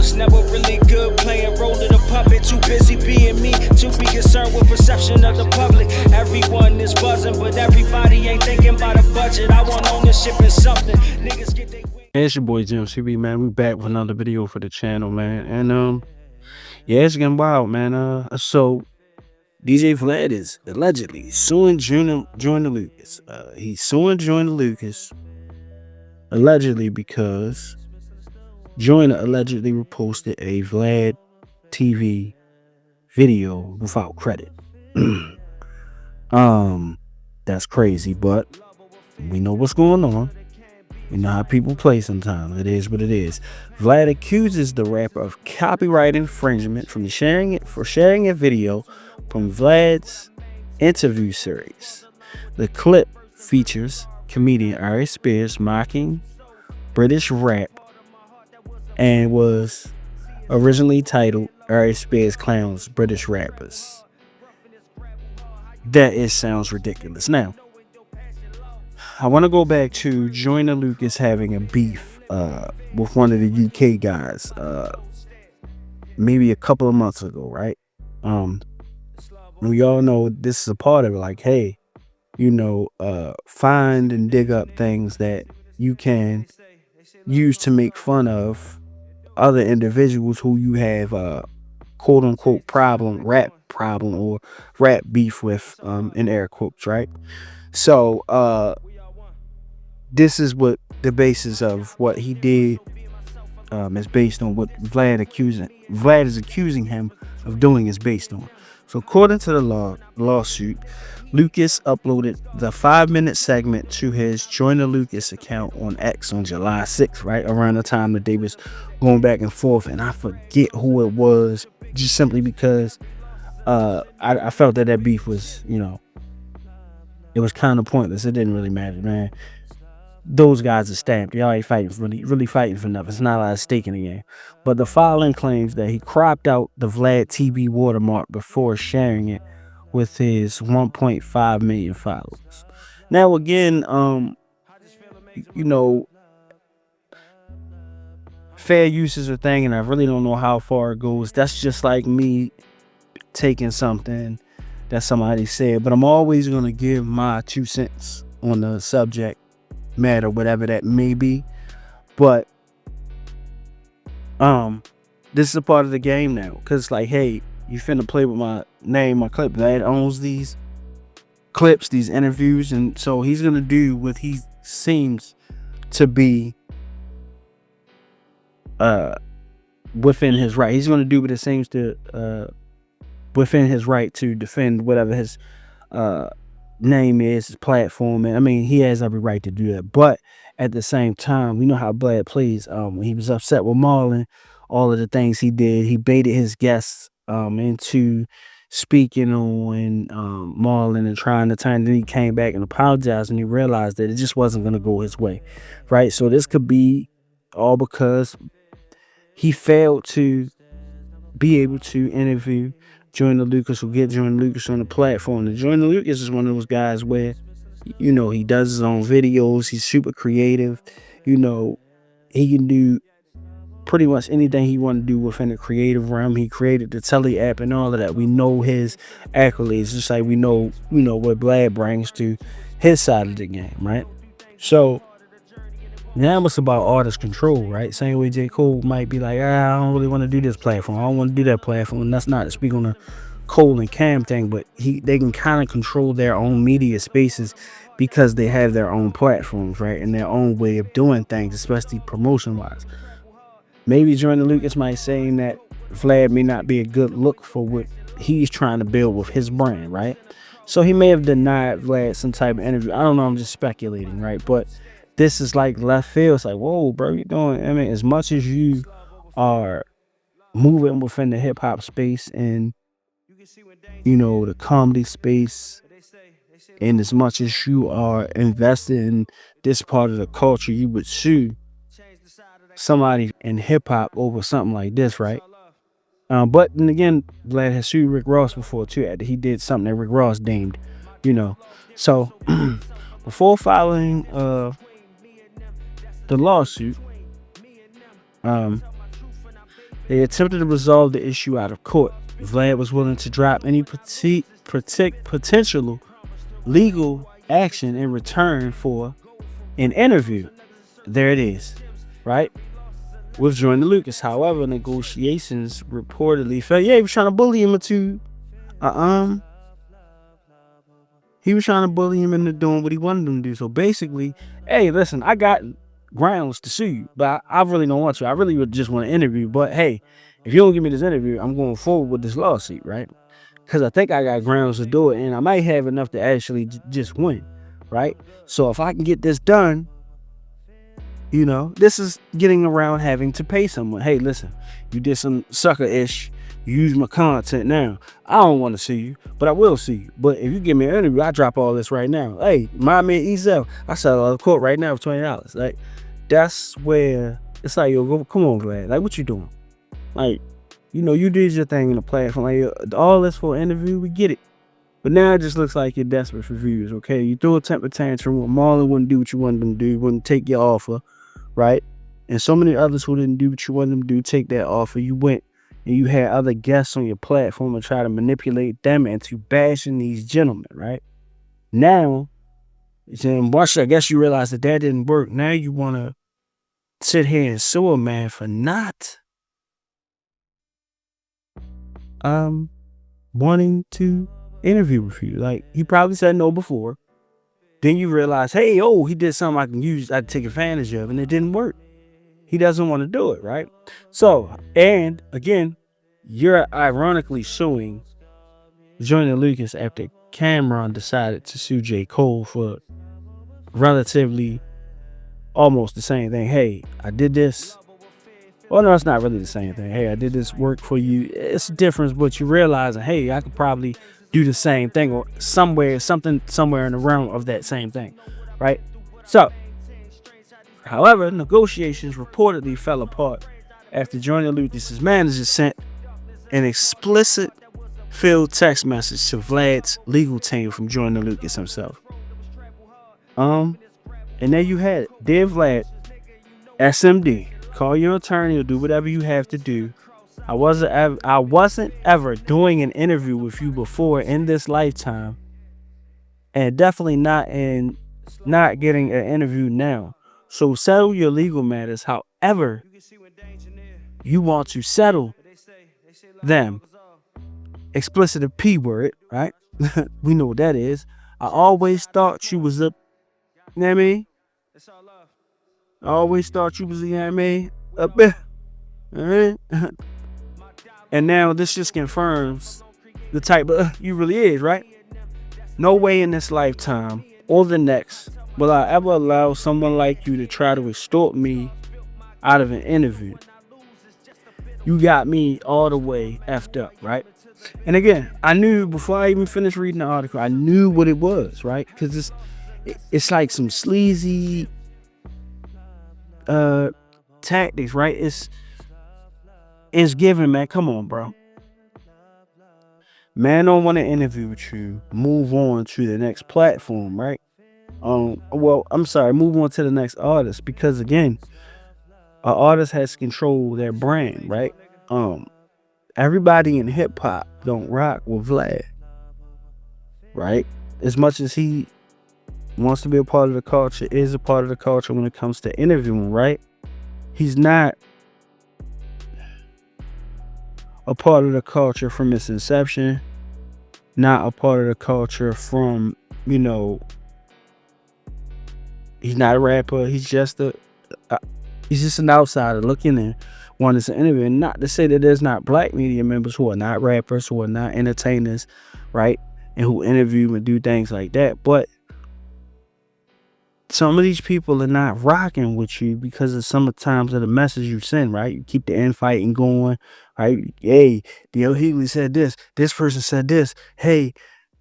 was never really good playing role of the puppet. Too busy being me to be concerned with perception of the public. Everyone is buzzing, but everybody ain't thinking about a budget. I want ownership in something. Niggas get they win. It's your boy Jim CB, man. We back with another video for the channel, man. And yeah, it's getting wild, man. So DJ Vlad is allegedly suing Joyner Lucas. He's suing Joyner Lucas allegedly because Joyner allegedly reposted a Vlad TV video without credit. That's crazy, but we know what's going on. We know how people play sometimes. It is what it is. Vlad accuses the rapper of copyright infringement for sharing a video from Vlad's interview series. The clip features comedian SUES mocking British rap and was originally titled SUES Clowns British Rappers. That sounds ridiculous. Now, I want to go back to Joyner Lucas having a beef with one of the UK guys maybe a couple of months ago, right? We all know this is a part of it. Like, hey, find and dig up things that you can use to make fun of other individuals who you have quote unquote rap problem or rap beef with in air quotes, right? So this is what the basis of what he did is based on, what Vlad is accusing him of doing is based on. So according to the lawsuit, Lucas uploaded the 5-minute segment to his Joyner Lucas account on X on July 6th, right around the time that they was going back and forth, and I forget who it was, just simply because I felt that beef was, it was kind of pointless. It didn't really matter, man. Those guys are stamped. Y'all ain't fighting, really fighting for nothing. It's not a lot of stake in the game. But the filing claims that he cropped out the Vlad TV watermark before sharing it with his 1.5 million followers. Now again, fair use is a thing, and I really don't know how far it goes. That's just like me taking something that somebody said, but I'm always going to give my 2 cents on the subject matter, whatever that may be. But this is a part of the game now, because like, hey, you finna play with my name, my clip. Vlad owns these clips, these interviews, and so he's gonna do what he seems to be within his right. He's gonna do what it seems to within his right to defend whatever his name is, his platform. And I mean, he has every right to do that. But at the same time, we know how Vlad plays. When he was upset with Marlon, all of the things he did, he baited his guests into speaking on Marlon and trying to turn. Then he came back and apologized, and he realized that it just wasn't going to go his way, right? So this could be all because he failed to be able to interview Joyner Lucas, or get Joyner Lucas on the platform. And Joyner Lucas is one of those guys where, he does his own videos. He's super creative. He can do pretty much anything he want to do within the creative realm. He created the Telly app and all of that. We know his accolades, just like we know, what Vlad brings to his side of the game, right? So now it's about artist control, right? Same way J. Cole might be like, I don't really want to do this platform. I don't want to do that platform. And that's not to speak on the Cole and Cam thing, but they can kind of control their own media spaces because they have their own platforms, right? And their own way of doing things, especially promotion-wise. Maybe Joyner Lucas might say that Vlad may not be a good look for what he's trying to build with his brand, right? So he may have denied Vlad some type of interview. I don't know. I'm just speculating, right? But this is like left field. It's like, whoa, bro, you doing? I mean, as much as you are moving within the hip hop space and, the comedy space, and as much as you are invested in this part of the culture, you would sue somebody in hip hop over something like this, right? But then again, Vlad has sued Rick Ross before too. After he did something that Rick Ross deemed, So before filing the lawsuit, They attempted to resolve the issue out of court. Vlad was willing to drop any potential legal action in return for an interview. There it is, right? With Joyner Lucas. However, negotiations reportedly fell. Yeah, he was trying to bully him into he was trying to bully him into doing what he wanted him to do. So basically, hey, listen, I got grounds to sue you, but I really don't want to. I really would just want to interview. But hey, if you don't give me this interview, I'm going forward with this lawsuit, right? Because I think I got grounds to do it, and I might have enough to actually just win, right? So if I can get this done, you know, this is getting around having to pay someone. Hey, listen, you did some sucker-ish. You use my content now. I don't want to see you, but I will see you. But if you give me an interview, I drop all this right now. Hey, my man Ezel, I settle out of court right now for $20. Like, that's where it's like, yo, come on, Vlad. Like, what you doing? Like, you know, you did your thing in the platform. Like, all this for an interview, we get it. But now it just looks like you're desperate for views, okay? You threw a temper tantrum. Marlon wouldn't do what you wanted them to do, wouldn't take your offer, right? And so many others who didn't do what you wanted them to do, take that offer. You went and you had other guests on your platform and try to manipulate them into bashing these gentlemen, right? Now, once I guess you realize that didn't work, now you want to sit here and sue a man for not wanting to interview with you. Like, he probably said no before. Then you realize, hey, he did something I can use, I take advantage of, and it didn't work. He doesn't want to do it, right? So, and again, you're ironically suing Joyner Lucas after Cameron decided to sue J. Cole for relatively almost the same thing. Hey, I did this. Well, no, it's not really the same thing. Hey, I did this work for you. It's a difference, but you realize, hey, I could probably do the same thing or somewhere in the realm of that same thing, right? So, however, negotiations reportedly fell apart after Joyner Lucas's manager sent an explicit filled text message to Vlad's legal team from Joyner Lucas himself. And there you had it. Dear Vlad, SMD, call your attorney or do whatever you have to do. I wasn't ever doing an interview with you before in this lifetime, and definitely not getting an interview now. So settle your legal matters however you want to settle them. Explicit P word, right? We know what that is. I always thought you was up, you know what I mean? I always thought you was, you know what I mean? Up there. All right? And now this just confirms the type of you really is, right? No way in this lifetime or the next will I ever allow someone like you to try to extort me out of an interview. You got me all the way effed up, right? And again, I knew before I even finished reading the article, I knew what it was, right? Because it's like some sleazy tactics, right? It's given, man. Come on, bro. Man don't want to interview with you. Move on to the next platform, right? Well, I'm sorry. Move on to the next artist, because again, an artist has to control their brand, right? Everybody in hip hop don't rock with Vlad, right? As much as he wants to be a part of the culture, is a part of the culture when it comes to interviewing, right? He's not a part of the culture from its inception, not a part of the culture from, you know, he's not a rapper. He's just an outsider looking in, wanting to interview. And not to say that there's not black media members who are not rappers, who are not entertainers, right? And who interview and do things like that. But some of these people are not rocking with you because of sometimes of the message you send, right? You keep the infighting going, right? Hey, D.L. Hughley said this. This person said this. Hey,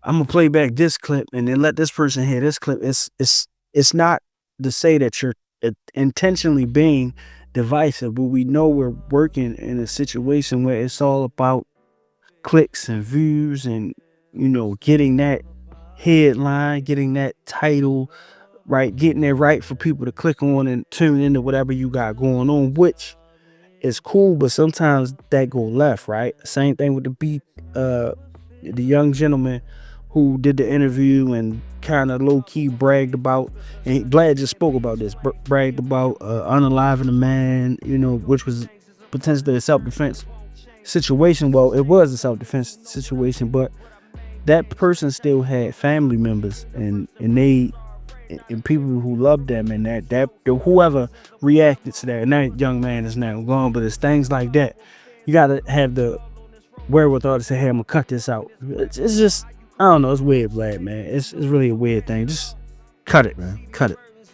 I'm gonna play back this clip and then let this person hear this clip. It's not to say that you're intentionally being divisive, but we know we're working in a situation where it's all about clicks and views and, you know, getting that headline, getting that title, right? Getting it right for people to click on and tune into whatever you got going on, which it's cool, but sometimes that go left, right? Same thing with the young gentleman who did the interview and kind of low-key bragged about, and Vlad just spoke about this, bragged about unaliving a man, you know, which was potentially a self-defense situation. Well, it was a self-defense situation, but that person still had family members and people who loved them, and that whoever reacted to that, and that young man is now gone. But it's things like that. You gotta have the wherewithal to say, hey, I'm gonna cut this out. It's just, I don't know, it's weird, Vlad, man. It's really a weird thing. Just cut it, man. Cut it.